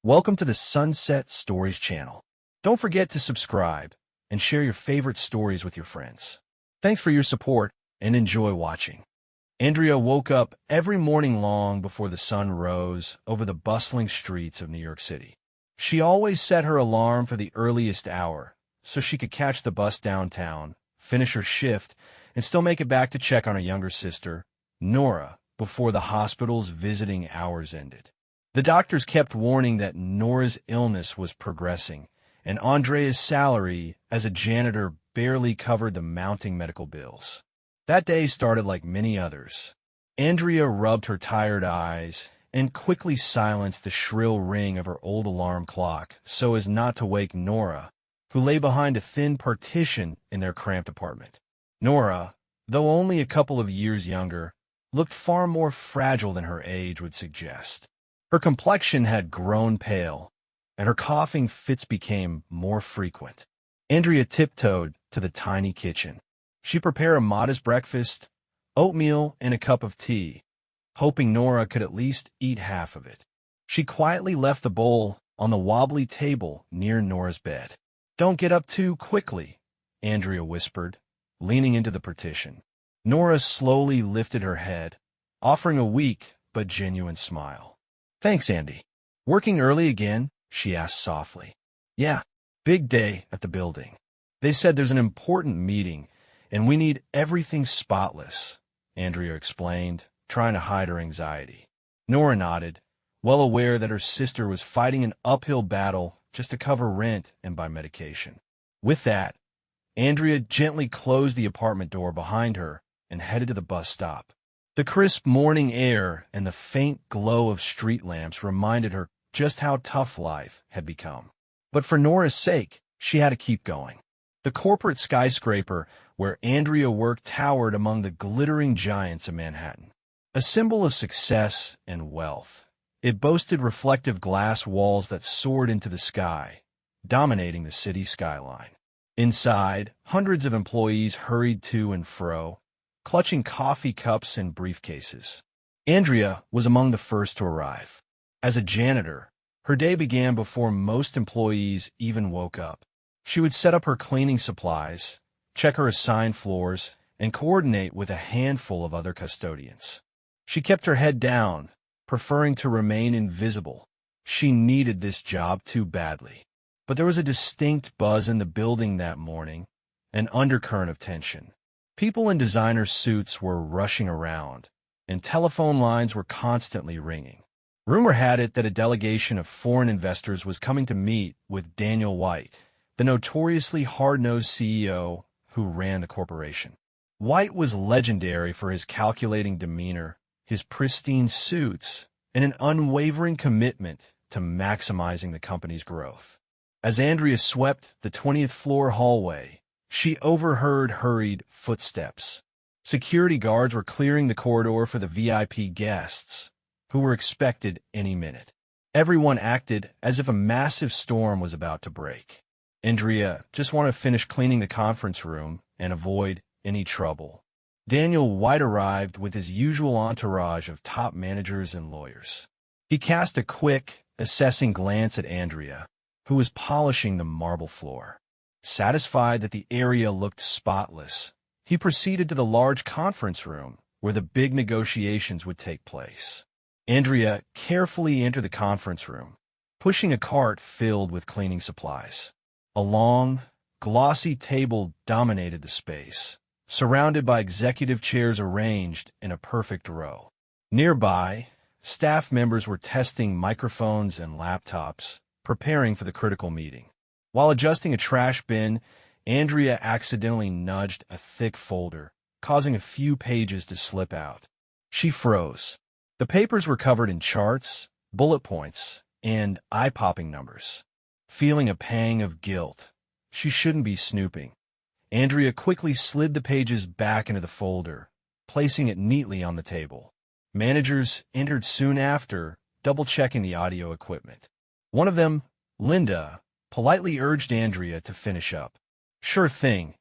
Welcome to the Sunset Stories channel. Don't forget to subscribe and share your favorite stories with your friends. Thanks for your support and enjoy watching. Andrea woke up every morning long before the sun rose over the bustling streets of New York City. She always set her alarm for the earliest hour so she could catch the bus downtown, finish her shift, and still make it back to check on her younger sister, Nora, before the hospital's visiting hours ended. The doctors kept warning that Nora's illness was progressing, and Andrea's salary as a janitor barely covered the mounting medical bills. That day started like many others. Andrea rubbed her tired eyes and quickly silenced the shrill ring of her old alarm clock so as not to wake Nora, who lay behind a thin partition in their cramped apartment. Nora, though only a couple of years younger, looked far more fragile than her age would suggest. Her complexion had grown pale, and her coughing fits became more frequent. Andrea tiptoed to the tiny kitchen. She prepared a modest breakfast, oatmeal and a cup of tea, hoping Nora could at least eat half of it. She quietly left the bowl on the wobbly table near Nora's bed. "Don't get up too quickly," Andrea whispered, leaning into the partition. Nora slowly lifted her head, offering a weak but genuine smile. "Thanks, Andy. Working early again?" she asked softly. "Yeah, big day at the building. They said there's an important meeting, and we need everything spotless," Andrea explained, trying to hide her anxiety. Nora nodded, well aware that her sister was fighting an uphill battle just to cover rent and buy medication. With that, Andrea gently closed the apartment door behind her and headed to the bus stop. The crisp morning air and the faint glow of street lamps reminded her just how tough life had become. But for Nora's sake, she had to keep going. The corporate skyscraper where Andrea worked towered among the glittering giants of Manhattan, a symbol of success and wealth. It boasted reflective glass walls that soared into the sky, dominating the city skyline. Inside, hundreds of employees hurried to and fro, clutching coffee cups and briefcases. Andrea was among the first to arrive. As a janitor, her day began before most employees even woke up. She would set up her cleaning supplies, check her assigned floors, and coordinate with a handful of other custodians. She kept her head down, preferring to remain invisible. She needed this job too badly. But there was a distinct buzz in the building that morning, an undercurrent of tension. People in designer suits were rushing around, and telephone lines were constantly ringing. Rumor had it that a delegation of foreign investors was coming to meet with Daniel White, the notoriously hard-nosed CEO who ran the corporation. White was legendary for his calculating demeanor, his pristine suits, and an unwavering commitment to maximizing the company's growth. As Andrea swept the 20th floor hallway, she overheard hurried footsteps. Security guards were clearing the corridor for the VIP guests, who were expected any minute. Everyone acted as if a massive storm was about to break. Andrea just wanted to finish cleaning the conference room and avoid any trouble. Daniel White arrived with his usual entourage of top managers and lawyers. He cast a quick, assessing glance at Andrea, who was polishing the marble floor. Satisfied that the area looked spotless, he proceeded to the large conference room where the big negotiations would take place. Andrea carefully entered the conference room, pushing a cart filled with cleaning supplies. A long, glossy table dominated the space, surrounded by executive chairs arranged in a perfect row. Nearby, staff members were testing microphones and laptops, preparing for the critical meeting. While adjusting a trash bin, Andrea accidentally nudged a thick folder, causing a few pages to slip out. She froze. The papers were covered in charts, bullet points, and eye-popping numbers. Feeling a pang of guilt, she shouldn't be snooping. Andrea quickly slid the pages back into the folder, placing it neatly on the table. Managers entered soon after, double-checking the audio equipment. One of them, Linda, politely urged Andrea to finish up. "Sure thing,"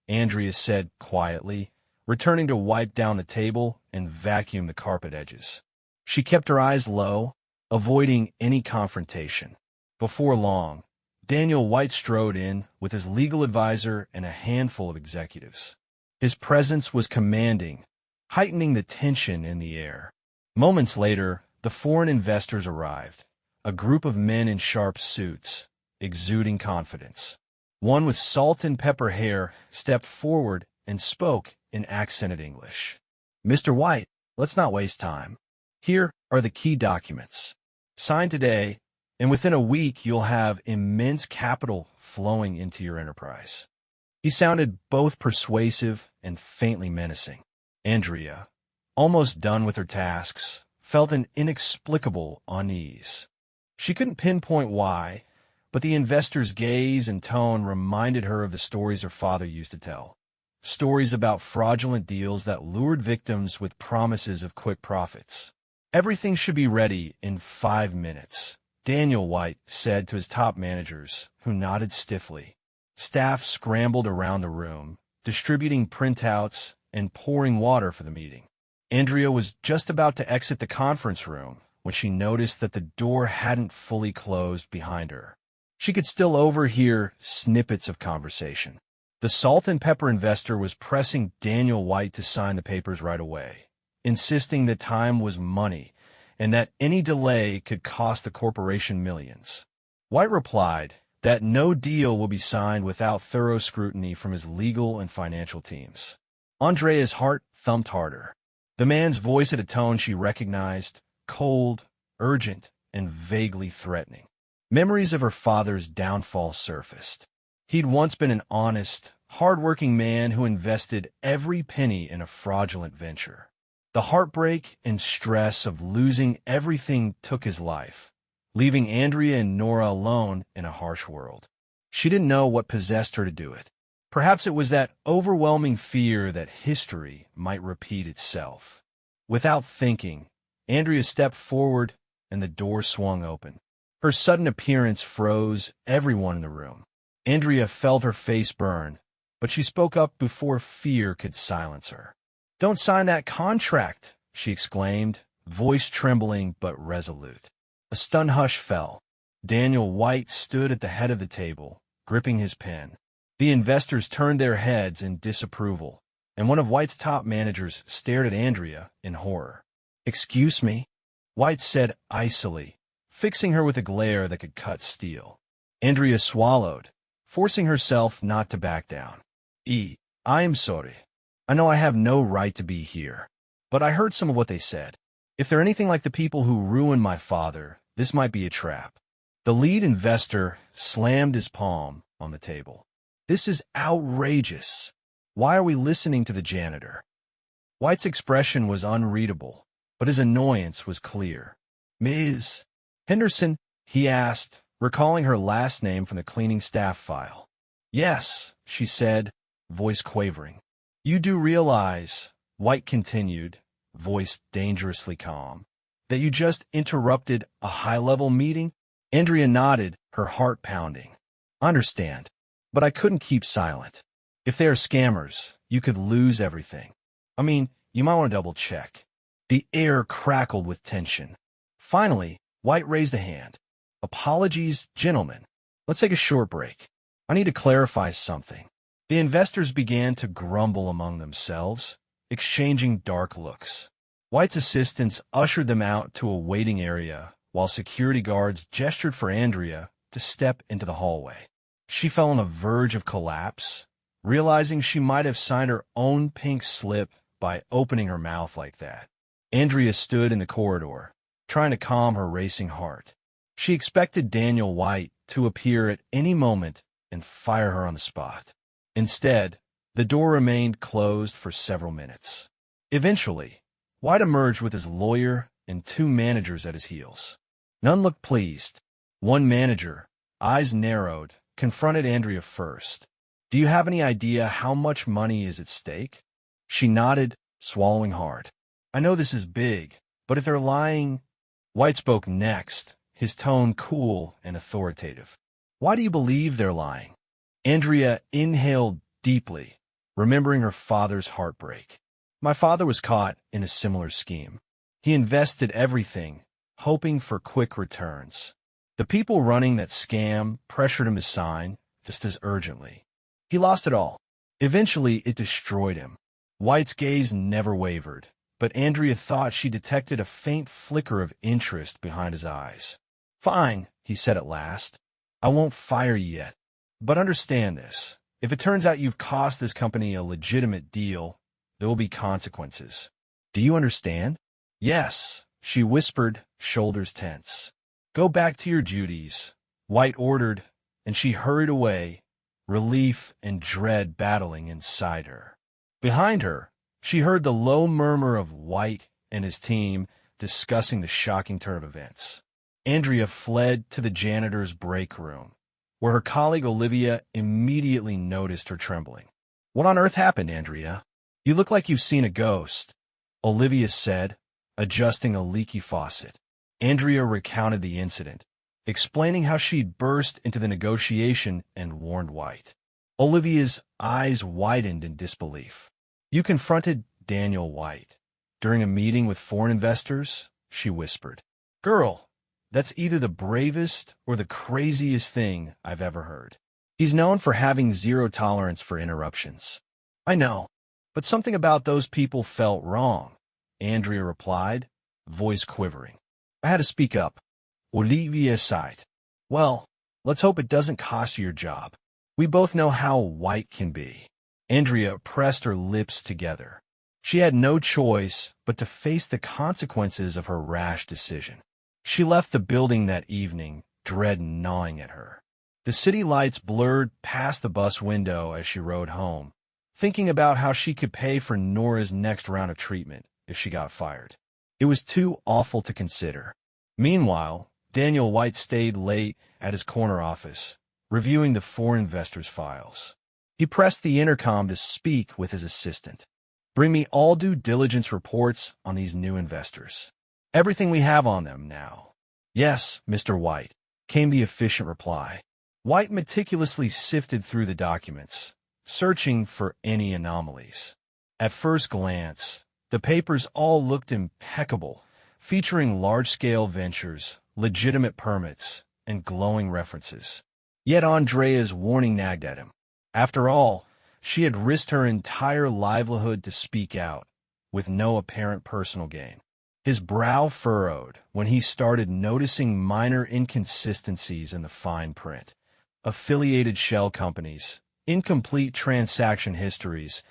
Andrea said quietly, returning to wipe down the table and vacuum the carpet edges. She kept her eyes low, avoiding any confrontation. Before long, Daniel White strode in with his legal advisor and a handful of executives. His presence was commanding, heightening the tension in the air. Moments later, the foreign investors arrived, a group of men in sharp suits, exuding confidence. One with salt and pepper hair stepped forward and spoke in accented English. "Mr. White, let's not waste time. Here are the key documents. Sign today, and within a week you'll have immense capital flowing into your enterprise." He sounded both persuasive and faintly menacing. Andrea, almost done with her tasks, felt an inexplicable unease. She couldn't pinpoint why, but the investor's gaze and tone reminded her of the stories her father used to tell. Stories about fraudulent deals that lured victims with promises of quick profits. "Everything should be ready in 5 minutes," Daniel White said to his top managers, who nodded stiffly. Staff scrambled around the room, distributing printouts and pouring water for the meeting. Andrea was just about to exit the conference room when she noticed that the door hadn't fully closed behind her. She could still overhear snippets of conversation. The salt and pepper investor was pressing Daniel White to sign the papers right away, insisting that time was money and that any delay could cost the corporation millions. White replied that no deal will be signed without thorough scrutiny from his legal and financial teams. Andrea's heart thumped harder. The man's voice had a tone she recognized, cold, urgent, and vaguely threatening. Memories of her father's downfall surfaced. He'd once been an honest, hard-working man who invested every penny in a fraudulent venture. The heartbreak and stress of losing everything took his life, leaving Andrea and Nora alone in a harsh world. She didn't know what possessed her to do it. Perhaps it was that overwhelming fear that history might repeat itself. Without thinking, Andrea stepped forward and the door swung open. Her sudden appearance froze everyone in the room. Andrea felt her face burn, but she spoke up before fear could silence her. "Don't sign that contract," she exclaimed, voice trembling but resolute. A stunned hush fell. Daniel White stood at the head of the table, gripping his pen. The investors turned their heads in disapproval, and one of White's top managers stared at Andrea in horror. "Excuse me," White said icily, fixing her with a glare that could cut steel. Andrea swallowed, forcing herself not to back down. I am sorry. I know I have no right to be here, but I heard some of what they said. If they're anything like the people who ruined my father, this might be a trap." The lead investor slammed his palm on the table. "This is outrageous. Why are we listening to the janitor?" White's expression was unreadable, but his annoyance was clear. "Ms. Henderson?" he asked, recalling her last name from the cleaning staff file. "Yes," she said, voice quavering. "You do realize," White continued, voice dangerously calm, "that you just interrupted a high-level meeting?" Andrea nodded, her heart pounding. "I understand, but I couldn't keep silent. If they are scammers, you could lose everything. I mean, you might want to double-check." The air crackled with tension. Finally, White raised a hand. "Apologies, gentlemen. Let's take a short break. I need to clarify something." The investors began to grumble among themselves, exchanging dark looks. White's assistants ushered them out to a waiting area, while security guards gestured for Andrea to step into the hallway. She fell on the verge of collapse, realizing she might have signed her own pink slip by opening her mouth like that. Andrea stood in the corridor, trying to calm her racing heart. She expected Daniel White to appear at any moment and fire her on the spot. Instead, the door remained closed for several minutes. Eventually, White emerged with his lawyer and 2 managers at his heels. None looked pleased. One manager, eyes narrowed, confronted Andrea first. "Do you have any idea how much money is at stake?" She nodded, swallowing hard. "I know this is big, but if they're lying—" White spoke next, his tone cool and authoritative. "Why do you believe they're lying?" Andrea inhaled deeply, remembering her father's heartbreak. "My father was caught in a similar scheme. He invested everything, hoping for quick returns. The people running that scam pressured him to sign just as urgently. He lost it all. Eventually, it destroyed him. White's gaze never wavered, but Andrea thought she detected a faint flicker of interest behind his eyes. "Fine," he said at last. "I won't fire you yet. But understand this. If it turns out you've cost this company a legitimate deal, there will be consequences. Do you understand?" "Yes," she whispered, shoulders tense. "Go back to your duties," White ordered, and she hurried away, relief and dread battling inside her. Behind her, she heard the low murmur of White and his team discussing the shocking turn of events. Andrea fled to the janitor's break room, where her colleague Olivia immediately noticed her trembling. "What on earth happened, Andrea? You look like you've seen a ghost," Olivia said, adjusting a leaky faucet. Andrea recounted the incident, explaining how she'd burst into the negotiation and warned White. Olivia's eyes widened in disbelief. "You confronted Daniel White during a meeting with foreign investors?" she whispered. "Girl, that's either the bravest or the craziest thing I've ever heard. He's known for having zero tolerance for interruptions." "I know, but something about those people felt wrong," Andrea replied, voice quivering. "I had to speak up." Olivia sighed. "Well, let's hope it doesn't cost you your job. We both know how White can be." Andrea pressed her lips together. She had no choice but to face the consequences of her rash decision. She left the building that evening, dread gnawing at her. The city lights blurred past the bus window as she rode home, thinking about how she could pay for Nora's next round of treatment if she got fired. It was too awful to consider. Meanwhile, Daniel White stayed late at his corner office, reviewing the foreign investors' files. He pressed the intercom to speak with his assistant. "Bring me all due diligence reports on these new investors. Everything we have on them now." "Yes, Mr. White," came the efficient reply. White meticulously sifted through the documents, searching for any anomalies. At first glance, the papers all looked impeccable, featuring large-scale ventures, legitimate permits, and glowing references. Yet Andrea's warning nagged at him. After all, she had risked her entire livelihood to speak out, with no apparent personal gain. His brow furrowed when he started noticing minor inconsistencies in the fine print. Affiliated shell companies, incomplete transaction histories,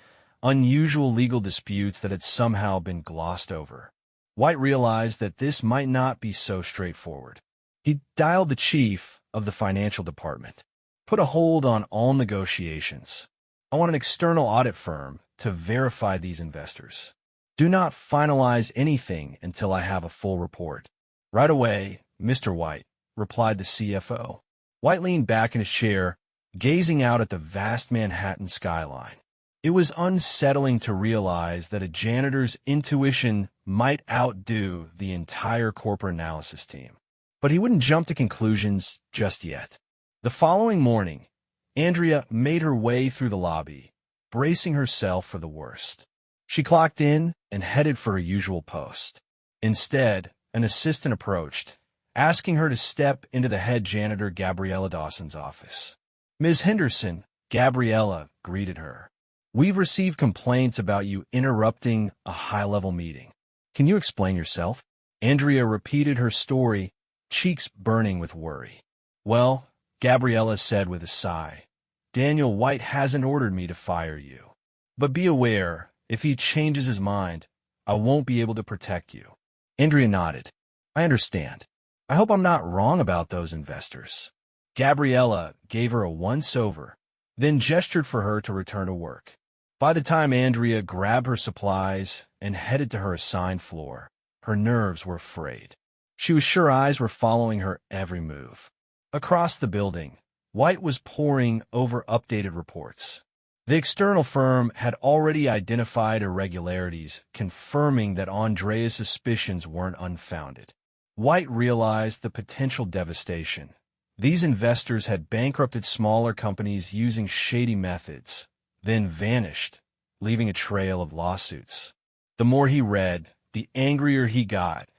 unusual legal disputes that had somehow been glossed over. White realized that this might not be so straightforward. He dialed the chief of the financial department. "Put a hold on all negotiations. I want an external audit firm to verify these investors. Do not finalize anything until I have a full report." "Right away, Mr. White," replied the CFO. White leaned back in his chair, gazing out at the vast Manhattan skyline. It was unsettling to realize that a janitor's intuition might outdo the entire corporate analysis team. But he wouldn't jump to conclusions just yet. The following morning, Andrea made her way through the lobby, bracing herself for the worst. She clocked in and headed for her usual post. Instead, an assistant approached, asking her to step into the head janitor Gabriella Dawson's office. "Ms. Henderson," Gabriella greeted her. "We've received complaints about you interrupting a high-level meeting. Can you explain yourself?" Andrea repeated her story, cheeks burning with worry. "Well," Gabriella said with a sigh, "Daniel White hasn't ordered me to fire you. But be aware, if he changes his mind, I won't be able to protect you." Andrea nodded. "I understand. I hope I'm not wrong about those investors." Gabriella gave her a once-over, then gestured for her to return to work. By the time Andrea grabbed her supplies and headed to her assigned floor, her nerves were frayed. She was sure eyes were following her every move. Across the building, White was poring over updated reports. The external firm had already identified irregularities, confirming that Andrea's suspicions weren't unfounded. White realized the potential devastation. These investors had bankrupted smaller companies using shady methods, then vanished, leaving a trail of lawsuits. The more he read, the angrier he got,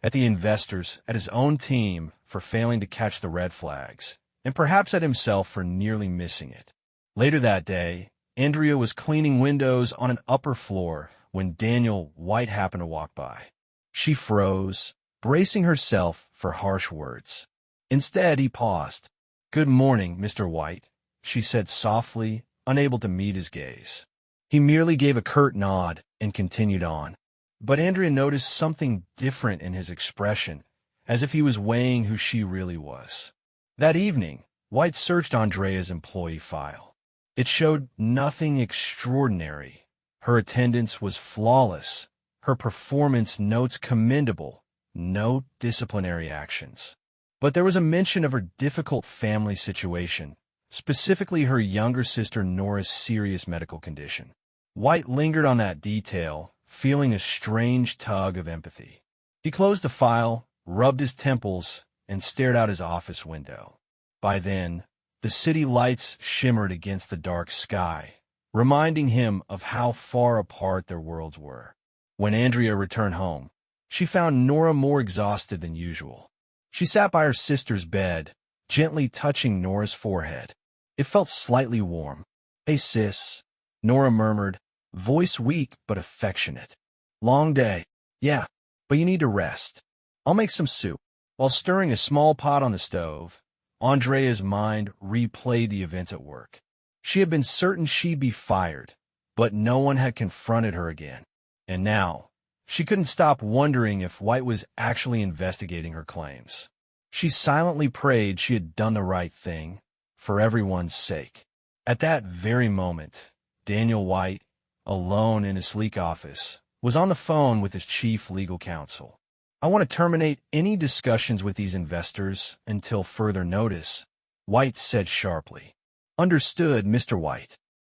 at the investors, at his own team for failing to catch the red flags, and perhaps at himself for nearly missing it. Later that day, Andrea was cleaning windows on an upper floor when Daniel White happened to walk by. She froze, bracing herself for harsh words. Instead, he paused. "Good morning, Mr. White," she said softly, unable to meet his gaze. He merely gave a curt nod and continued on. But Andrea noticed something different in his expression, as if he was weighing who she really was. That evening, White searched Andrea's employee file. It showed nothing extraordinary. Her attendance was flawless, her performance notes commendable, no disciplinary actions. But there was a mention of her difficult family situation, specifically her younger sister Nora's serious medical condition. White lingered on that detail, feeling a strange tug of empathy. He closed the file, rubbed his temples, and stared out his office window. By then, the city lights shimmered against the dark sky, reminding him of how far apart their worlds were. When Andrea returned home, she found Nora more exhausted than usual. She sat by her sister's bed, gently touching Nora's forehead. It felt slightly warm. "Hey, sis," Nora murmured, voice weak but affectionate. "Long day." "Yeah, but you need to rest. I'll make some soup." While stirring a small pot on the stove, Andrea's mind replayed the events at work. She had been certain she'd be fired, but no one had confronted her again. And now, she couldn't stop wondering if White was actually investigating her claims. She silently prayed she had done the right thing, for everyone's sake. At that very moment, Daniel White, alone in his sleek office, was on the phone with his chief legal counsel. "I want to terminate any discussions with these investors until further notice," White said sharply. "Understood, Mr. White.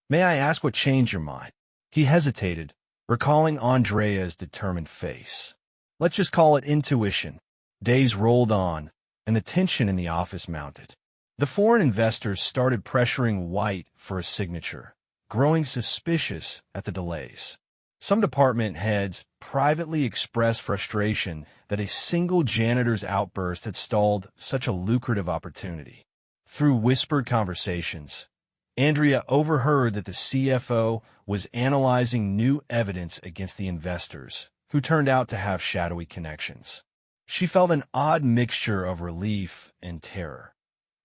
May I ask what changed your mind?" He hesitated, recalling Andrea's determined face. "Let's just call it intuition." Days rolled on, and the tension in the office mounted. The foreign investors started pressuring White for a signature, growing suspicious at the delays. Some department heads privately expressed frustration that a single janitor's outburst had stalled such a lucrative opportunity. Through whispered conversations, Andrea overheard that the CFO was analyzing new evidence against the investors, who turned out to have shadowy connections. She felt an odd mixture of relief and terror.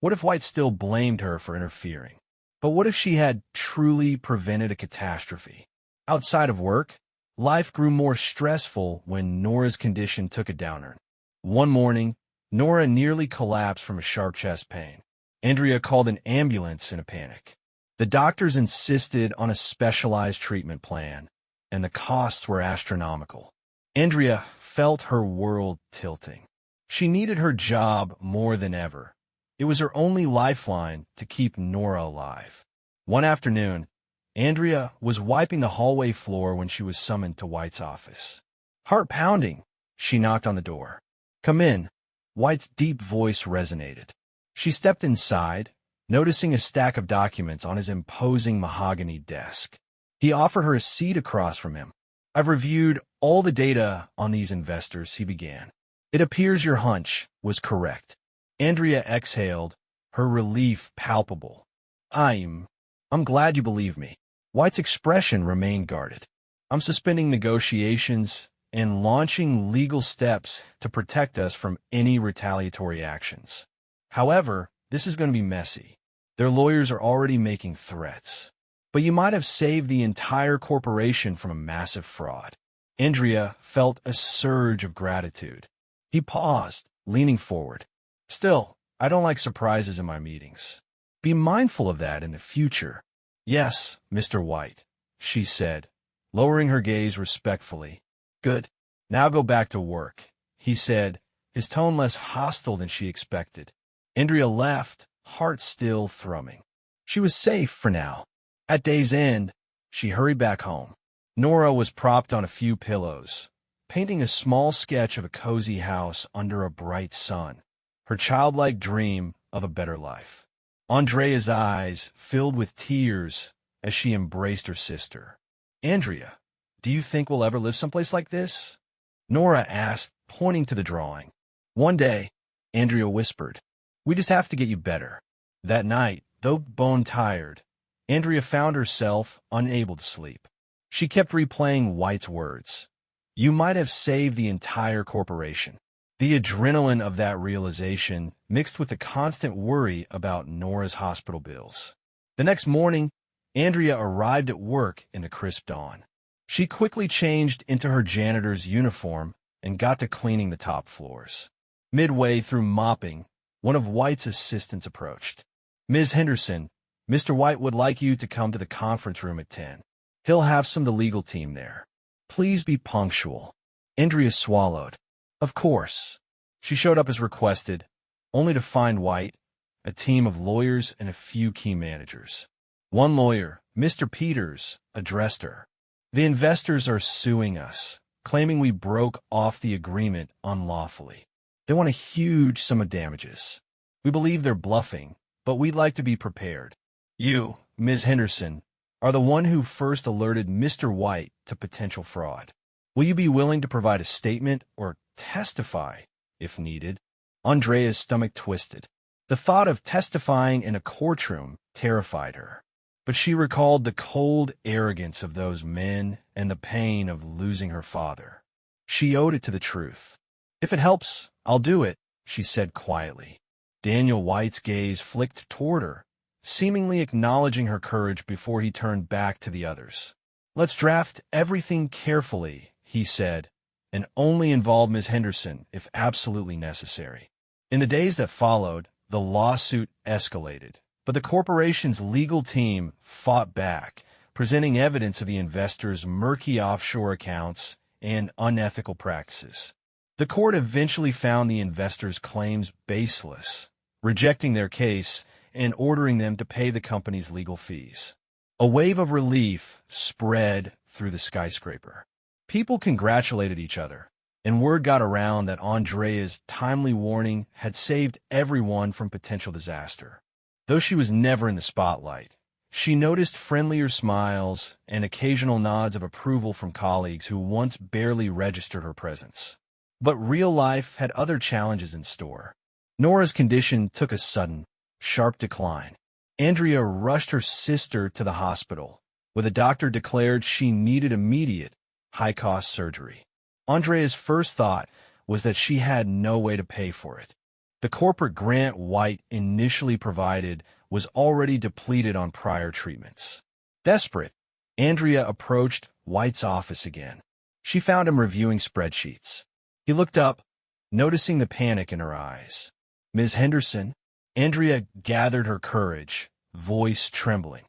What if White still blamed her for interfering? But what if she had truly prevented a catastrophe? Outside of work, life grew more stressful when Nora's condition took a downturn. One morning, Nora nearly collapsed from a sharp chest pain. Andrea called an ambulance in a panic. The doctors insisted on a specialized treatment plan, and the costs were astronomical. Andrea felt her world tilting. She needed her job more than ever. It was her only lifeline to keep Nora alive. One afternoon, Andrea was wiping the hallway floor when she was summoned to White's office. Heart pounding, she knocked on the door. "Come in." White's deep voice resonated. She stepped inside, noticing a stack of documents on his imposing mahogany desk. He offered her a seat across from him. "I've reviewed all the data on these investors," he began. "It appears your hunch was correct." Andrea exhaled, her relief palpable. I'm glad you believe me." White's expression remained guarded. "I'm suspending negotiations and launching legal steps to protect us from any retaliatory actions. However, this is going to be messy. Their lawyers are already making threats. But you might have saved the entire corporation from a massive fraud." Andrea felt a surge of gratitude. He paused, leaning forward. "Still, I don't like surprises in my meetings. Be mindful of that in the future." "Yes, Mr. White," she said, lowering her gaze respectfully. "Good. Now go back to work," he said, his tone less hostile than she expected. Andrea left, heart still thrumming. She was safe for now. At day's end, she hurried back home. Nora was propped on a few pillows, painting a small sketch of a cozy house under a bright sun, her childlike dream of a better life. Andrea's eyes filled with tears as she embraced her sister. "Andrea, do you think we'll ever live someplace like this?" Nora asked pointing to the drawing. One day, Andrea whispered, "We just have to get you better." That night, though bone-tired, Andrea found herself unable to sleep. She kept replaying White's words. "You might have saved the entire corporation." The adrenaline of that realization mixed with the constant worry about Nora's hospital bills. The next morning, Andrea arrived at work in the crisp dawn. She quickly changed into her janitor's uniform and got to cleaning the top floors. Midway through mopping, one of White's assistants approached. "Ms. Henderson, Mr. White would like you to come to the conference room at 10. He'll have some of the legal team there. Please be punctual." Andrea swallowed. Of course. She showed up as requested, only to find White, a team of lawyers, and a few key managers. One lawyer, Mr. Peters, addressed her. "The investors are suing us, claiming we broke off the agreement unlawfully. They want a huge sum of damages. We believe they're bluffing, but we'd like to be prepared. You, Ms. Henderson, are the one who first alerted Mr. White to potential fraud. Will you be willing to provide a statement or testify, if needed?" Andrea's stomach twisted. The thought of testifying in a courtroom terrified her. But she recalled the cold arrogance of those men and the pain of losing her father. She owed it to the truth. "If it helps, I'll do it," she said quietly. Daniel White's gaze flicked toward her, seemingly acknowledging her courage before he turned back to the others. "Let's draft everything carefully," he said, "and only involve Ms. Henderson if absolutely necessary." In the days that followed, the lawsuit escalated, but the corporation's legal team fought back, presenting evidence of the investors' murky offshore accounts and unethical practices. The court eventually found the investors' claims baseless, rejecting their case and ordering them to pay the company's legal fees. A wave of relief spread through the skyscraper. People congratulated each other, and word got around that Andrea's timely warning had saved everyone from potential disaster. Though she was never in the spotlight, she noticed friendlier smiles and occasional nods of approval from colleagues who once barely registered her presence. But real life had other challenges in store. Nora's condition took a sudden, sharp decline. Andrea rushed her sister to the hospital, where the doctor declared she needed immediate, high-cost surgery. Andrea's first thought was that she had no way to pay for it. The corporate grant White initially provided was already depleted on prior treatments. Desperate, Andrea approached White's office again. She found him reviewing spreadsheets. He looked up, noticing the panic in her eyes. "Ms. Henderson?" Andrea gathered her courage, voice trembling.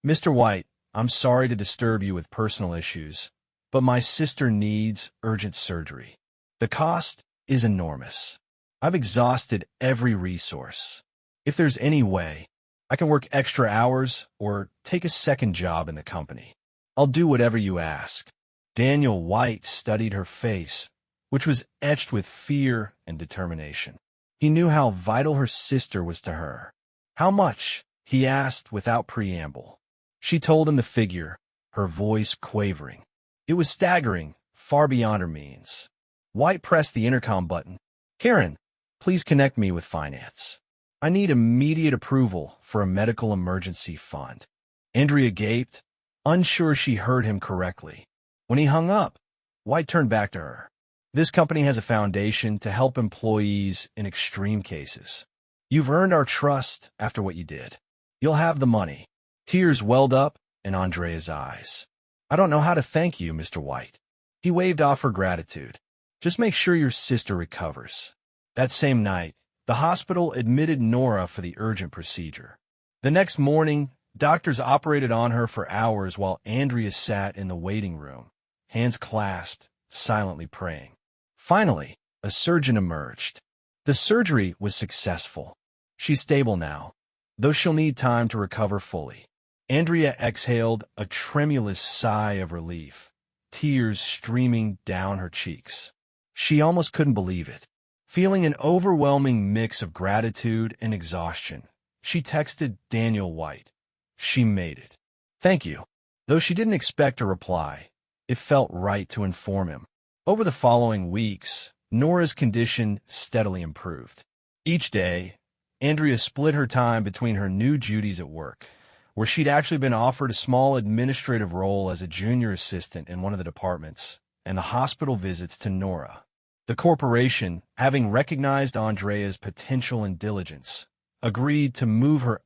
"Mr. White, I'm sorry to disturb you with personal issues, but my sister needs urgent surgery. The cost is enormous. I've exhausted every resource. If there's any way, I can work extra hours or take a second job in the company. I'll do whatever you ask." Daniel White studied her face, which was etched with fear and determination. He knew how vital her sister was to her. "How much?" he asked without preamble. She told him the figure, her voice quavering. It was staggering, far beyond her means. White pressed the intercom button. "Karen, please connect me with finance. I need immediate approval for a medical emergency fund." Andrea gaped, unsure she heard him correctly. When he hung up, White turned back to her. "This company has a foundation to help employees in extreme cases. You've earned our trust after what you did. You'll have the money." Tears welled up in Andrea's eyes. "I don't know how to thank you, Mr. White." He waved off her gratitude. "Just make sure your sister recovers." That same night, the hospital admitted Nora for the urgent procedure. The next morning, doctors operated on her for hours while Andrea sat in the waiting room, hands clasped, silently praying. Finally, a surgeon emerged. The surgery was successful. She's stable now, though she'll need time to recover fully. Andrea exhaled a tremulous sigh of relief, tears streaming down her cheeks. She almost couldn't believe it. Feeling an overwhelming mix of gratitude and exhaustion, she texted Daniel White. She made it. "Thank you." Though she didn't expect a reply, it felt right to inform him. Over the following weeks, Nora's condition steadily improved. Each day, Andrea split her time between her new duties at work, where she'd actually been offered a small administrative role as a junior assistant in one of the departments, and the hospital visits to Nora. The corporation, having recognized Andrea's potential and diligence, agreed to move her.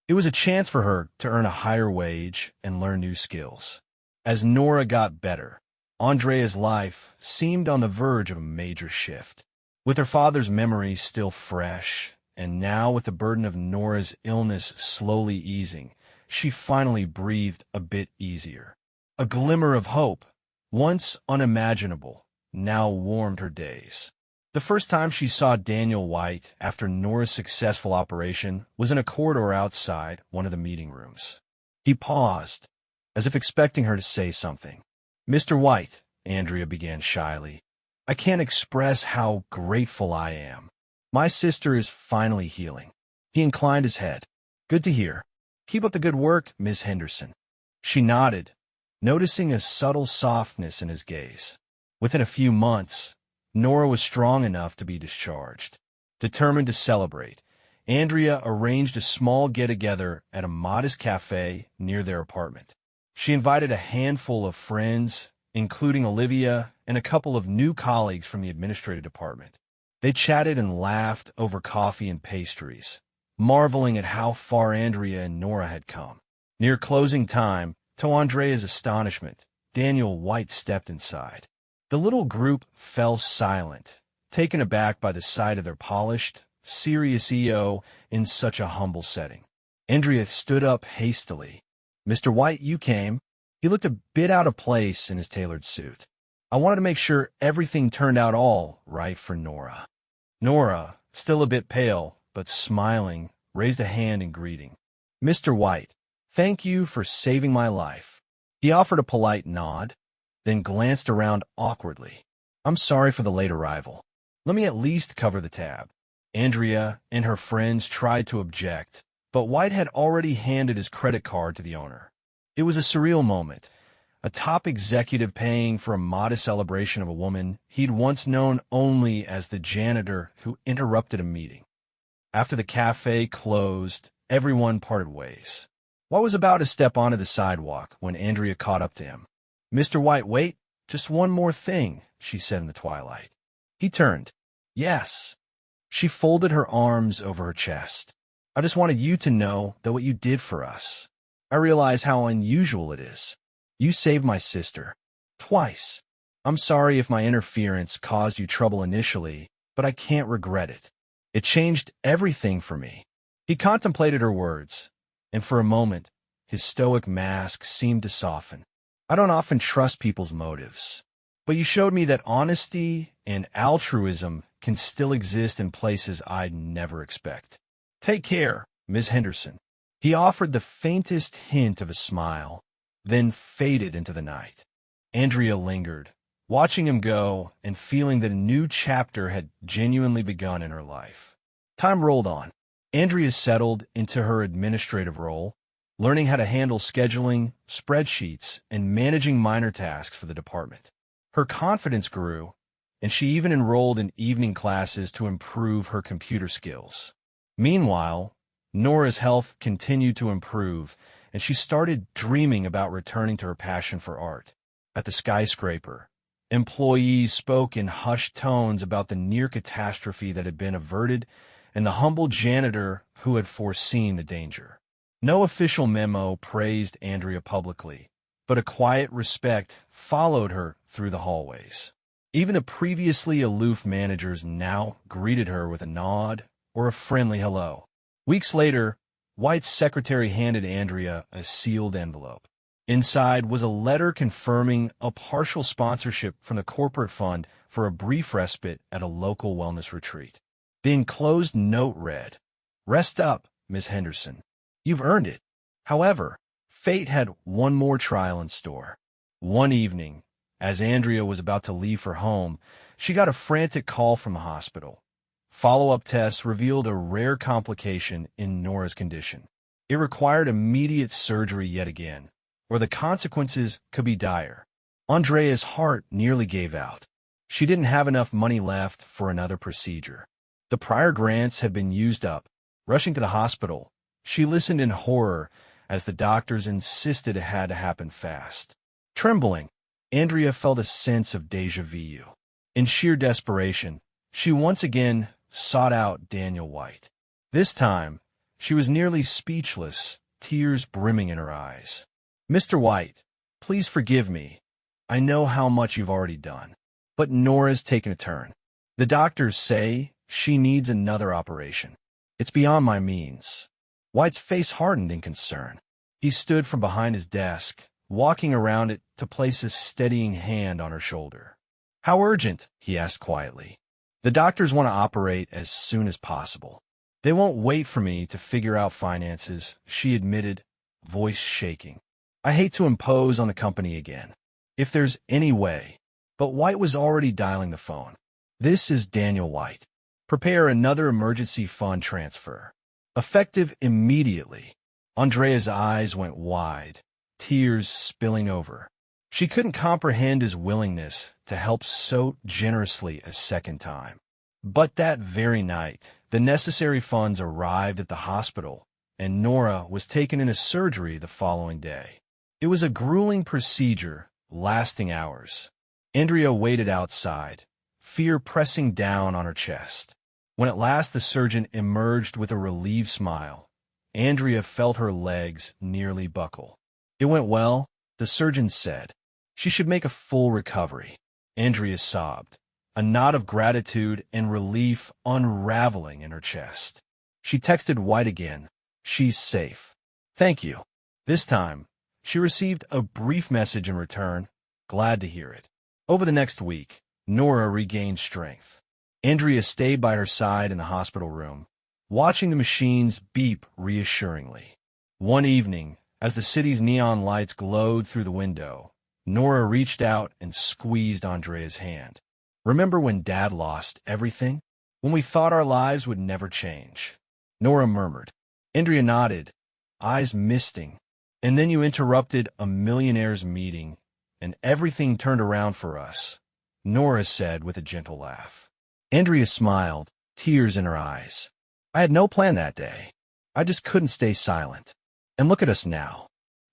It was a chance for her to earn a higher wage and learn new skills. As Nora got better, Andrea's life seemed on the verge of a major shift. With her father's memories still fresh, and now with the burden of Nora's illness slowly easing, she finally breathed a bit easier. A glimmer of hope, once unimaginable, now warmed her days. The first time she saw Daniel White after Nora's successful operation was in a corridor outside one of the meeting rooms. He paused, as if expecting her to say something. "Mr. White," Andrea began shyly, "I can't express how grateful I am. My sister is finally healing." He inclined his head. "Good to hear. Keep up the good work, Miss Henderson." She nodded, noticing a subtle softness in his gaze. Within a few months, Nora was strong enough to be discharged. Determined to celebrate, Andrea arranged a small get-together at a modest cafe near their apartment. She invited a handful of friends, including Olivia and a couple of new colleagues from the administrative department. They chatted and laughed over coffee and pastries, marveling at how far Andrea and Nora had come. Near closing time, to Andrea's astonishment, Daniel White stepped inside. The little group fell silent, taken aback by the sight of their polished, serious EO in such a humble setting. Andrea stood up hastily. "Mr. White, you came." He looked a bit out of place in his tailored suit. "I wanted to make sure everything turned out all right for Nora." Nora, still a bit pale, but smiling, raised a hand in greeting. "Mr. White, thank you for saving my life." He offered a polite nod, then glanced around awkwardly. "I'm sorry for the late arrival. Let me at least cover the tab." Andrea and her friends tried to object, but White had already handed his credit card to the owner. It was a surreal moment, a top executive paying for a modest celebration of a woman he'd once known only as the janitor who interrupted a meeting. After the cafe closed, everyone parted ways. White was about to step onto the sidewalk when Andrea caught up to him. "Mr. White, wait, just one more thing," she said in the twilight. He turned. "Yes." She folded her arms over her chest. "I just wanted you to know that what you did for us. I realize how unusual it is. You saved my sister. Twice. I'm sorry if my interference caused you trouble initially, but I can't regret it. It changed everything for me." He contemplated her words, and for a moment, his stoic mask seemed to soften. "I don't often trust people's motives, but you showed me that honesty and altruism can still exist in places I'd never expect. Take care, Miss Henderson." He offered the faintest hint of a smile, then faded into the night. Andrea lingered, watching him go and feeling that a new chapter had genuinely begun in her life. Time rolled on. Andrea settled into her administrative role, learning how to handle scheduling, spreadsheets, and managing minor tasks for the department. Her confidence grew, and she even enrolled in evening classes to improve her computer skills. Meanwhile, Nora's health continued to improve, and she started dreaming about returning to her passion for art. At the skyscraper, employees spoke in hushed tones about the near catastrophe that had been averted and the humble janitor who had foreseen the danger. No official memo praised Andrea publicly, but a quiet respect followed her through the hallways. Even the previously aloof managers now greeted her with a nod or a friendly hello. Weeks later, White's secretary handed Andrea a sealed envelope. Inside was a letter confirming a partial sponsorship from the corporate fund for a brief respite at a local wellness retreat. The enclosed note read, "Rest up, Miss Henderson. You've earned it." However, fate had one more trial in store. One evening, as Andrea was about to leave for home, she got a frantic call from the hospital. Follow-up tests revealed a rare complication in Nora's condition. It required immediate surgery yet again, or the consequences could be dire. Andrea's heart nearly gave out. She didn't have enough money left for another procedure. The prior grants had been used up. Rushing to the hospital, she listened in horror as the doctors insisted it had to happen fast. Trembling, Andrea felt a sense of déjà vu. In sheer desperation, she once again sought out Daniel White. This time, she was nearly speechless, tears brimming in her eyes. "Mr. White, please forgive me. I know how much you've already done. But Nora's taken a turn. The doctors say she needs another operation. It's beyond my means." White's face hardened in concern. He stood from behind his desk, walking around it to place a steadying hand on her shoulder. "How urgent?" he asked quietly. "The doctors want to operate as soon as possible. They won't wait for me to figure out finances," she admitted, voice shaking. "I hate to impose on the company again. If there's any way." But White was already dialing the phone. "This is Daniel White. Prepare another emergency fund transfer. Effective immediately." Andrea's eyes went wide, tears spilling over. She couldn't comprehend his willingness to help so generously a second time. But that very night, the necessary funds arrived at the hospital, and Nora was taken into surgery the following day. It was a grueling procedure, lasting hours. Andrea waited outside, fear pressing down on her chest. When at last the surgeon emerged with a relieved smile, Andrea felt her legs nearly buckle. "It went well," the surgeon said. "She should make a full recovery." Andrea sobbed, a knot of gratitude and relief unraveling in her chest. She texted White again. "She's safe. Thank you." This time, she received a brief message in return, glad to hear it. Over the next week, Nora regained strength. Andrea stayed by her side in the hospital room, watching the machines beep reassuringly. One evening, as the city's neon lights glowed through the window, Nora reached out and squeezed Andrea's hand. "Remember when Dad lost everything? When we thought our lives would never change?" Nora murmured. Andrea nodded, eyes misting. "And then you interrupted a millionaire's meeting, and everything turned around for us," Nora said with a gentle laugh. Andrea smiled, tears in her eyes. "I had no plan that day. I just couldn't stay silent. And look at us now."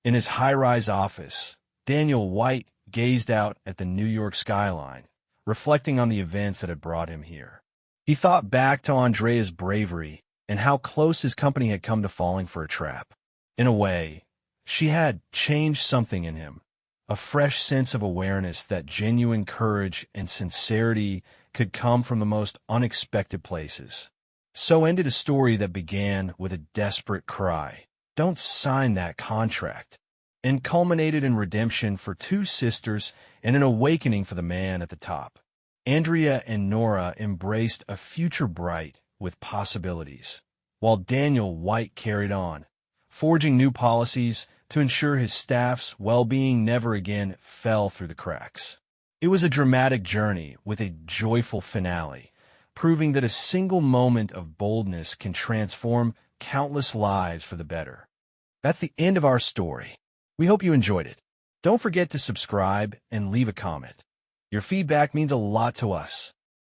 In his high-rise office, Daniel White gazed out at the New York skyline, reflecting on the events that had brought him here. He thought back to Andrea's bravery and how close his company had come to falling for a trap. In a way, she had changed something in him. A fresh sense of awareness that genuine courage and sincerity could come from the most unexpected places. So ended a story that began with a desperate cry, "Don't sign that contract," and culminated in redemption for two sisters and an awakening for the man at the top. Andrea and Nora embraced a future bright with possibilities, while Daniel White carried on, forging new policies to ensure his staff's well-being never again fell through the cracks. It was a dramatic journey with a joyful finale, proving that a single moment of boldness can transform countless lives for the better. That's the end of our story. We hope you enjoyed it. Don't forget to subscribe and leave a comment. Your feedback means a lot to us.